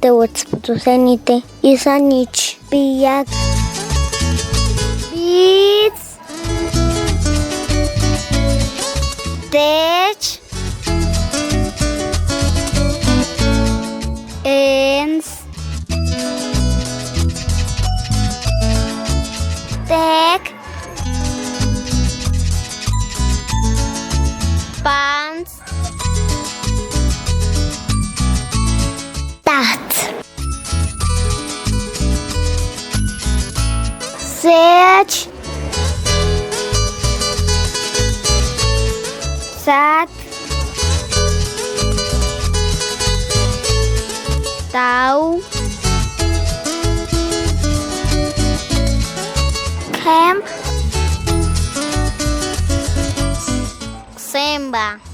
pthüusenxite, isaan, piiyn, bis, tech, ens, tek, pants, taht, sech, sat, tau, camp, semba.